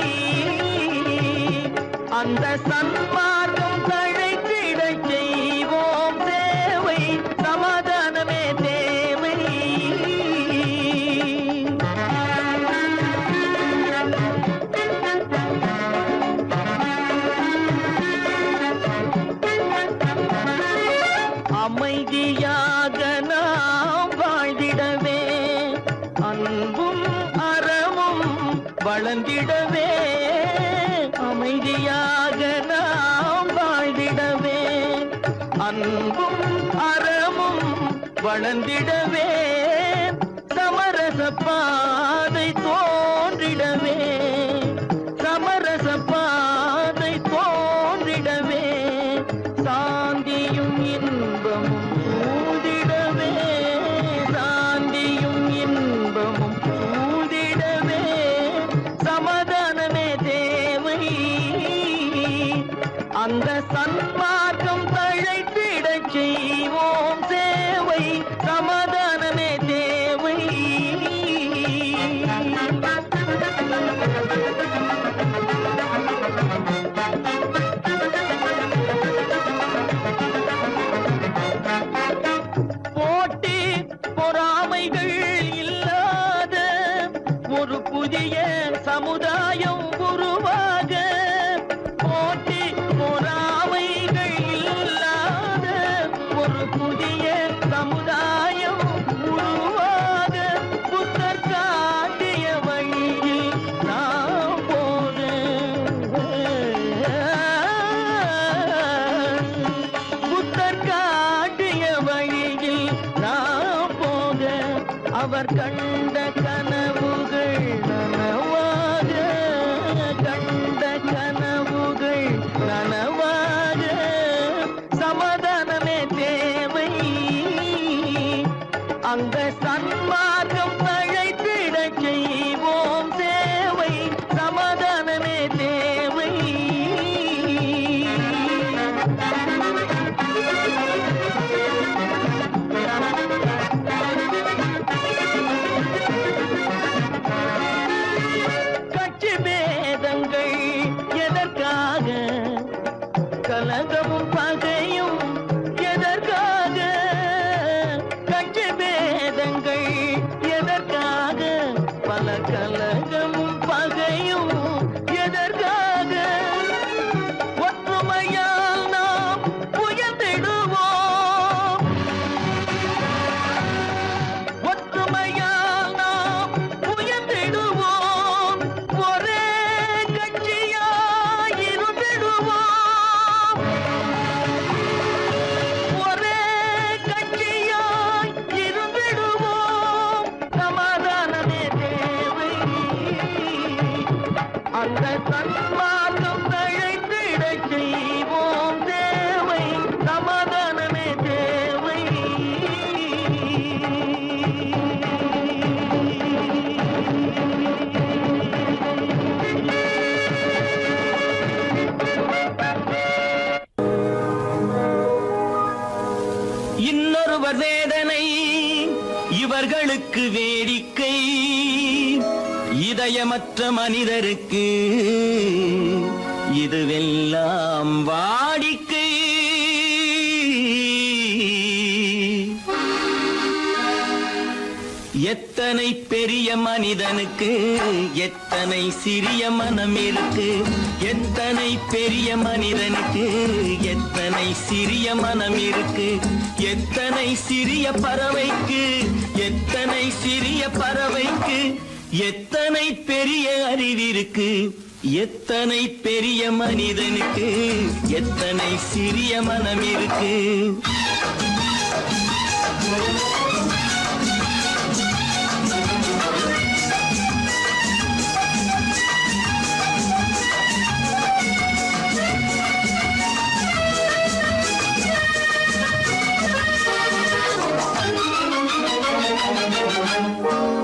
அந்த சன்மார்க்கம் தழைத்திடச் செய்வோம் சேவை. சமாதானமே தேவை. அமைதியாக நாம் வாழ்ந்திடவே, அன்பும் அறமும் வளர்ந்திடவே. அமைதியாக நாம் வாழ்ந்திடவே, அன்பும் அறமும் வளர்ந்திடவே. சமரச பாதை தோன்றிடவே, சமரச பாதை தோன்றிடவே. சாந்தியும் இன்பமும் சூழ்ந்திடவே, சாந்தியும் இன்பமும் சூழ்ந்திடவே. சமாதானமே தேவை, அந்த சன்மார்க்கம் தழைத்திடச் செய்வோம் சேவை. சமாதானமே தேவை. போட்டி பொறாமைகள் இல்லாத ஒரு புதிய சமுதாயம் உருவாக. போட்டி பொறாமைகள் இல்லாத ஒரு புதிய சமுதாயம் உருவாக. புத்தர் காட்டிய வழியில் நாம் போக, புத்தர் காட்டிய வழியில் நாம் போக. அவர் கண்ட கனவுகள் நனவாக, கண்ட கனவுகள் நனவாக. சமாதானமே தேவை, அந்த சன்மார்க்கம் தழைத்திடச் செய்வோம் சேவை. சமாதானமே தேவை. கட்சி பேதங்கள் எதற்காக, கலகமும் பகையும் எதற்காக. கட்சி பேதங்கள் எதற்காக, பல கலகமும் பகையும் எதற்காக. ஒற்றுமையால் நாம் உயர்ந்திடுவோம், ஒற்றுமையால் நாம் உயர்ந்திடுவோம். ஒரே அந்த தன்மார்க்கம் தழைத்திடச் செய்வோம். தேவை சமாதானமே தேவை. இன்னொருவர் வேதனை இவர்களுக்கு வேடிக்கை. இதயமற்ற மனிதருக்கு இதுவெல்லாம் வாடிக்கை. எத்தனை பெரிய மனிதனுக்கு எத்தனை சிறிய மனம் இருக்கு. எத்தனை பெரிய மனிதனுக்கு எத்தனை சிறிய மனம் இருக்கு. எத்தனை சிறிய பறவைக்கு எத்தனை சிறிய பறவைக்கு எத்தனை பெரிய அறிவிருக்கு. எத்தனை பெரிய மனிதனுக்கு எத்தனை சிறிய மனம் இருக்கு.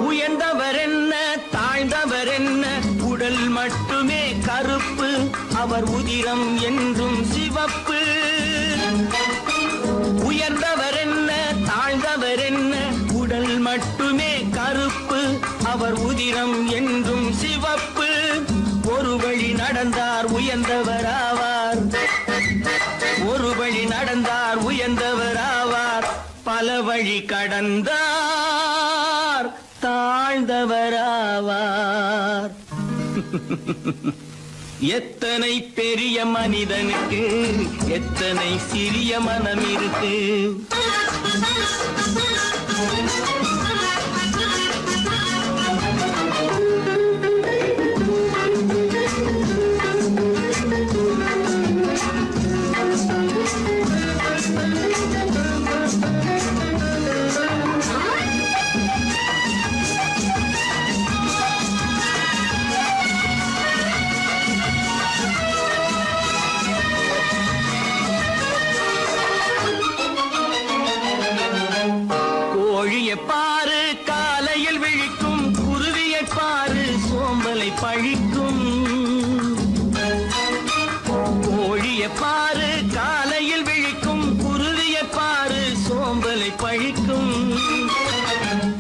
உயர்ந்தவர் என்ன தாழ்ந்தவர் என்ன உடல் மட்டுமே கருப்பு. அவர் உதிரம் என்றும் சிவப்பு. உயர்ந்தவர் என்ன தாழ்ந்தவர் என்ன உடல் மட்டுமே கருப்பு. அவர் உதிரம் என்றும் சிவப்பு. ஒரு வழி நடந்தார் உயர்ந்தவர் ஆவார். ஒரு வழி நடந்தார் உயர்ந்தவர் ஆவார். பல வழி கடந்தார் தாழ்ந்தவராவார். எத்தனை பெரிய மனிதனுக்கு எத்தனை சிறிய மனம் இருக்கு. பாரு காலையில் விழிக்கும் குருவியை பாரு சோம்பலை பழிக்கும். கோழியை பாரு காலையில் விழிக்கும் குருவியை பாரு சோம்பலை பழிக்கும்.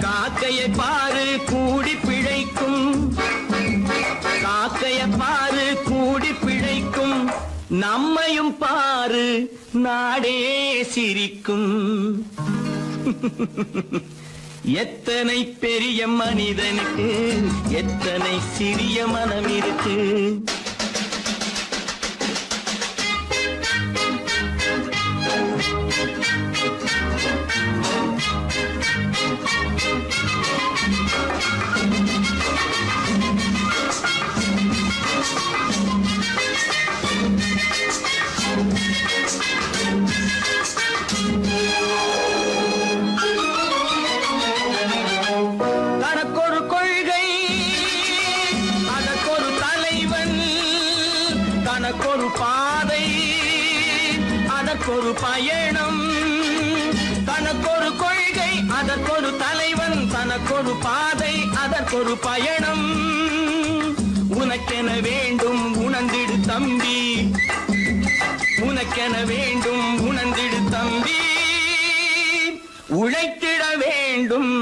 காக்கையை பாரு கூடி பிழைக்கும். காக்கையை பாரு கூடி பிழைக்கும். நம்மையும் பாரு நாடே சிரிக்கும். எத்தனை பெரிய மனிதனுக்கு எத்தனை சிறிய மனம் இருக்கு. தனக்கொரு பாதை அதற்கொரு பயணம். தனக்கொரு கொள்கை அதற்கொரு தலைவன். தனக்கொரு பாதை அதற்கொரு பயணம். உனக்கென வேண்டும் உணர்ந்திடு தம்பி. உனக்கென வேண்டும் உணர்ந்திடு தம்பி. உழைத்திட வேண்டும்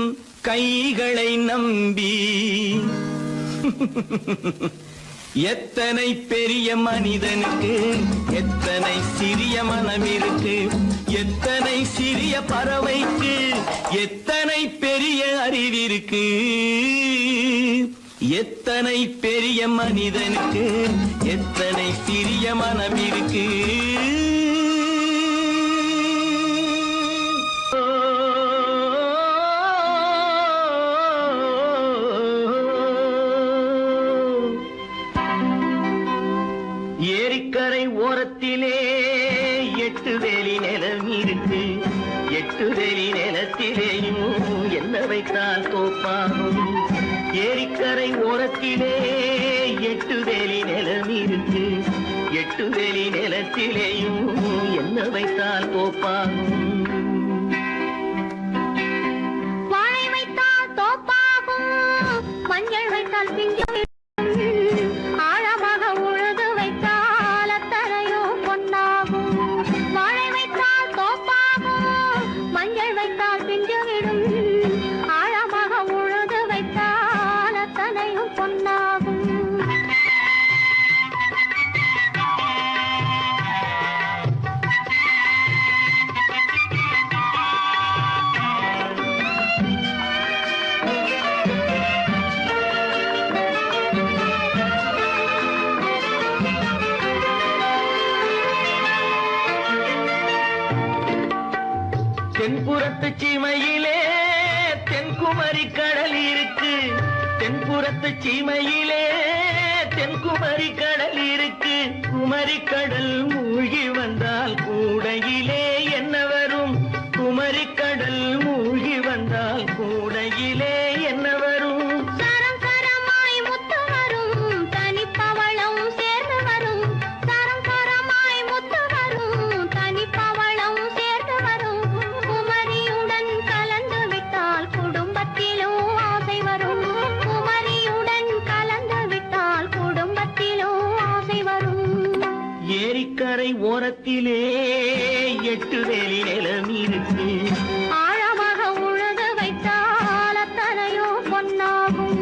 கைகளை நம்பி. எத்தனை பெரிய மனிதனுக்கு எத்தனை சிறிய மனம் இருக்கு. எத்தனை சிறிய பறவைக்கு எத்தனை பெரிய அறிவிருக்கு. எத்தனை பெரிய மனிதனுக்கு எத்தனை சிறிய மனம் இருக்கு. ஏரிக்கரை ஓரத்திலே 8 வேலி நிலம் இருக்கு. 8 வேலி நிலத்திலேயும் என்ன வைத்தால் தோப்பாகும். ஏரிக்கரை ஓரத்திலே 8 வேலி நிலம் இருக்கு. 8 வேலி நிலத்திலேயும் என்ன வைத்தால் தோப்பாகும். வாழை வைத்தால் தோப்பாகும், மஞ்சள் வைத்தால் பிஞ்சு, ஆழமாக உழுது வைத்தால் அத்தனையோ பொன்னாகும். வாழை வைத்தால் தோப்பாகும், மஞ்சள் வைத்தால் பிஞ்சு விடும், ஆழமாக உழுது வைத்தால் அத்தனையும் பொன்னாகும். தென்புறத்து சீமையிலே தென்குமரி கடல் இருக்கு. தென்புறத்து சீமையிலே தென்குமரி கடல் இருக்கு. குமரி கடல் மூழ்கி வந்தால் கூடையிலே என்ன வரும்? குமரி கடல் மூழ்கி வந்தால் கூடையிலே என்ன வரும்? சரம் சரமாய் முத்து வரும், தனிப்பவளம் சேர்ந்து வரும். சரம் சரமாய் முத்து வரும், தனிப்பவளம் சேர்ந்து வரும். குமரியுடன் கலந்து விட்டால் குடும்பத்திலும் ஆசை வரும். குமரியுடன் கலந்து விட்டால் குடும்பத்திலும் ஆசை வரும். ஏரிக்கரை ஓரத்திலே 8 வேலி நிலம் இருக்கு. ஆழமாக உழுது வைத்தால் அத்தனையோ பொன்னாகும்.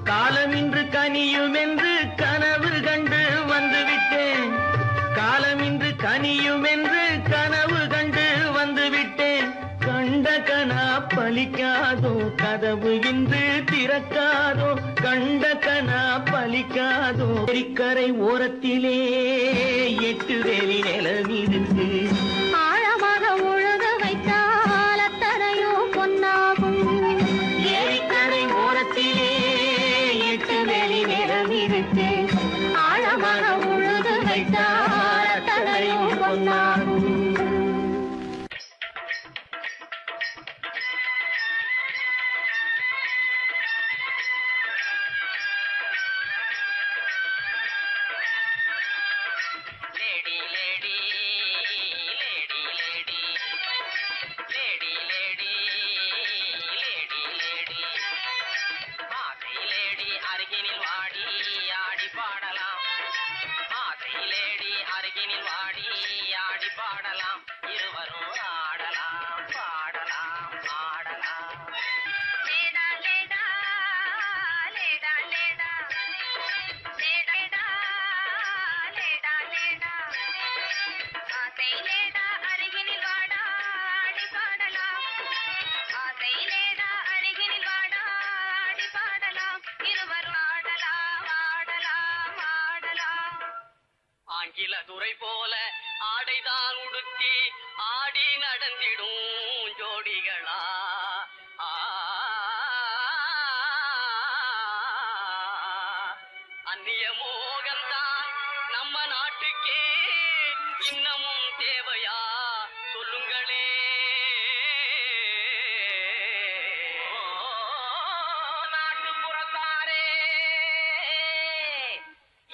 காலமின்று கனியும் என்று கனவு கண்டு வந்துவிட்டேன். காலமின்று கனியும் என்று கனவு கண்டு வந்துவிட்டேன். கண்ட கனா பலிக்காதோ, கதவு இன்று திறக்காதோ. கண்ட கனா பலிக்காதோ. ஏரிக்கரை ஓரத்திலே 8 வேலி நிலம் இருக்கு. ஆழமாக உழுது வைத்தால் அத்தனையோ பொன்னாகும். ஏரிக்கரை ஓரத்திலே 8 வேலி நிலம் இருக்கு. ஆழமாக உழுது வைத்தால் அத்தனையோ பொன்னாகும். Lady lady lady lady lady lady lady lady ஆசை லேடி அருகினில் வாடி ஆடி பாடலாம். ஆசை லேடி அருகினில் வாடி ஆடி பாடலாம். இருவரும் ஆடலாம் பாடலாம் ஆடலாம். லேடா லேடா லேடா லேடா லேடா லேடா லேடா ஆசை லேடா அருகினில் வாடா ஆடி பாடலாம். ஆசை லேடா அருகினில் வாடா ஆடி பாடலாம். இருவரும் ஆடலாம் ஆடலாம் ஆடலாம். ஆங்கில துறை போல ஆடைதான் உடுத்தி ஆடி நடந்திடும் ஜோடிகளா. அந்நிய மோகம்தான் நம்ம நாட்டுக்கே இன்னமும் தேவையா சொல்லுங்களே. நாட்டுப்புறத்தாரே,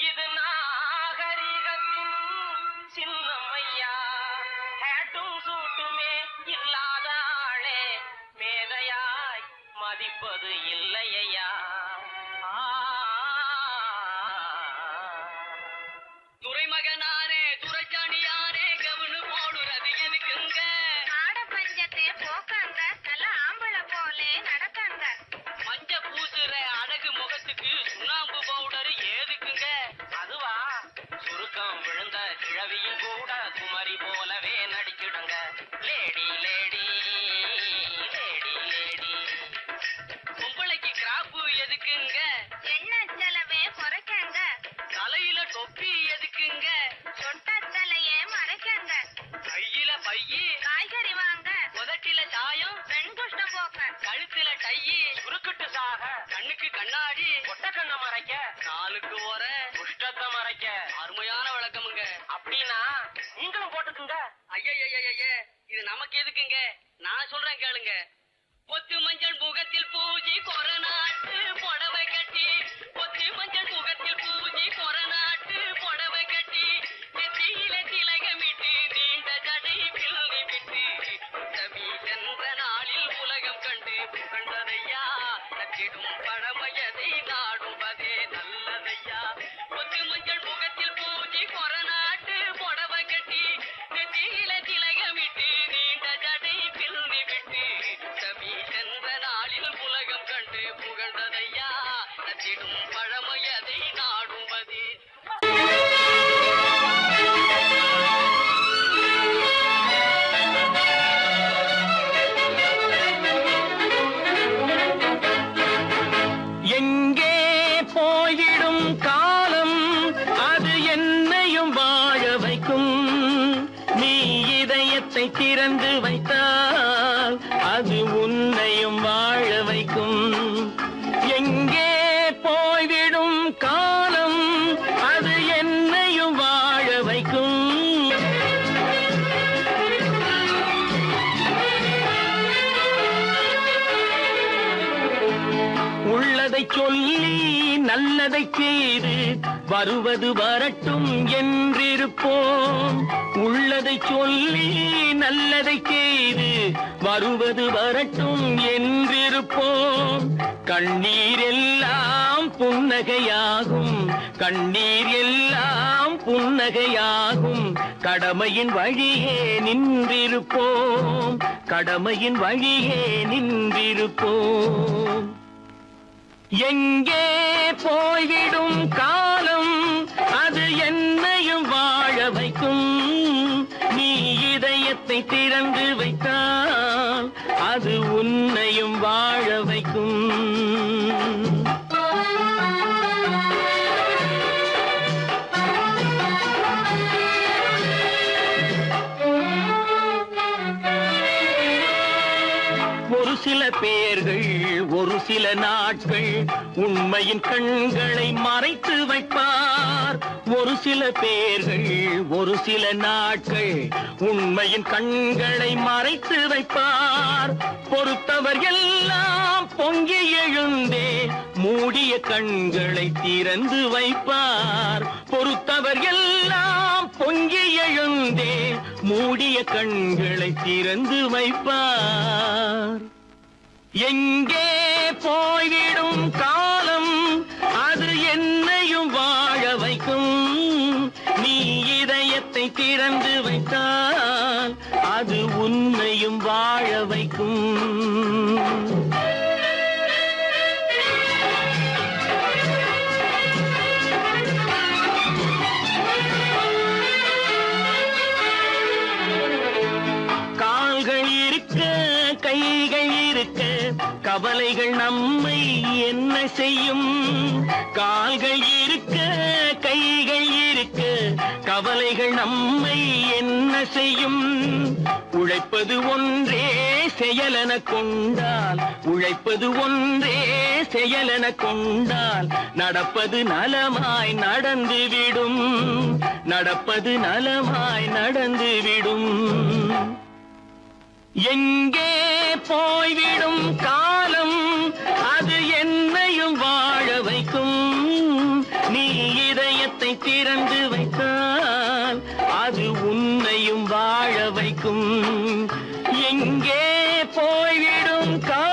இது நாகரிகத்தின் சின்னமையா. ஹேட்டும் சூட்டுமே இல்லாத ஆளே மேதையாய் மதிப்பது இல்லையா. துறைமகனாரே துரைச்சாணியாரே கவனு போடுறது எதுக்குங்க? ஆட பஞ்சத்தை போக்காங்க, நல்ல ஆம்பளை போலே நடக்காங்க. மஞ்ச பூசுற அழகு முகத்துக்கு சுண்ணாம்பு பவுடர் ஏதுக்குங்க? அதுவா சுருக்கம் விழுந்த கிழவியும் கூட குமரி போலவே நடிச்சிடுங்க. லேடி லேடி லேடி லேடி பொம்பளைக்கு காயம் பெண் குஷ்டம் போக்க கழுத்துல டையி குறுக்கிட்டு சாக கண்ணுக்கு கண்ணாடி ஒட்ட கண்ண மறைக்க காலுக்கு ஓர குஷ்டத்தை மறைக்க அருமையான விளக்கமுங்க. அப்படின்னா நீங்களும் போட்டுக்குங்க. ஐய இது நமக்கு எதுக்குங்க? நான் சொல்றேன் கேளுங்க. பொத்து மஞ்சள் முகத்தில் பூஜை கொரநாட்டு புடவை கட்டி, பொத்து மஞ்சள் முகத்தில் பூஜை கொரநாட்டு புடவை கட்டி, நெற்றியில திலகமிட்டு நீண்ட ஜடை பிள்ளி விட்டு உத்தமி என்ற நாளில் உலகம் கண்டு புகழ்ந்ததையா, நச்சிடும் பழமையதை நாடுவதே நல்லதையா. பொத்து மஞ்சள் முகத்தில் பூஜை கொரநாட்டு புடவை கட்டி, நெற்றியில திலகமிட்டு நீண்ட ஜடை பிள்ளி விட்டு உத்தமி என்ற நாளில் உலகம் கண்டு புகழ்ந்ததையா, நச்சிடும் பழமையதை நாடுவதே. எங்கே போய்விடும் காலம் அது என்னையும் வாழ வைக்கும். நீ இதயத்தை திறந்து வைத்தால் அது உன்னையும் வாழ வைக்கும். எங்கே போய்விடும் காலம் அது என்னையும் வாழ வைக்கும். உள்ளதை சொல்லி நல்லதை செய்து வருவது வரட்டும் என்றிருப்போம். உள்ளதை சொல்லி நல்லதை செய்து வருவது வரட்டும் என்றிருப்போம். கண்ணீர் எல்லாம் புன்னகையாகும், கண்ணீர் எல்லாம் புன்னகையாகும். கடமையின் வழியே நின்றிருப்போம், கடமையின் வழியே நின்றிருப்போம். எங்கே போய்விடும் காலம் அது என்னையும் வாழ வைக்கும். நீ இதயத்தை திறந்து வைத்தால் அது உன்னையும் வாழ வைக்கும். ஒரு சில பேர்கள் ஒரு சில நாட்கள் உண்மையின் கண்களை மறைத்து வைப்பார். ஒரு சில பேர்கள் ஒரு சில நாட்கள் உண்மையின் கண்களை மறைத்து வைப்பார். பொறுத்தவர் எல்லாம் பொங்கி எழுந்தே மூடிய கண்களை திறந்து வைப்பார். பொறுத்தவர் எல்லாம் பொங்கி எழுந்தே மூடிய கண்களை திறந்து வைப்பார். எங்கே போய்விடும் காலம் அது என்னையும் வாழ வைக்கும். நீ இதயத்தை திறந்து வைத்தால் அது உன்னையும் வாழ வைக்கும். கால்கள் இருக்க கைகள் இருக்க கவலைகள் நம்மை என்ன செய்யும். கால்கள் இருக்க கைகள் இருக்க கவலைகள் நம்மை என்ன செய்யும். உழைப்பது ஒன்றே செயலென கொண்டால், உழைப்பது ஒன்றே செயலென கொண்டால் நடப்பது நலமாய் நடந்துவிடும், நடப்பது நலமாய் நடந்துவிடும். எங்கே போய்விடும் காலம் அது என்னையும் வாழ வைக்கும். நீ இதயத்தை திறந்து வைத்தால் அது உன்னையும் வாழ வைக்கும். எங்கே போய்விடும் காலம்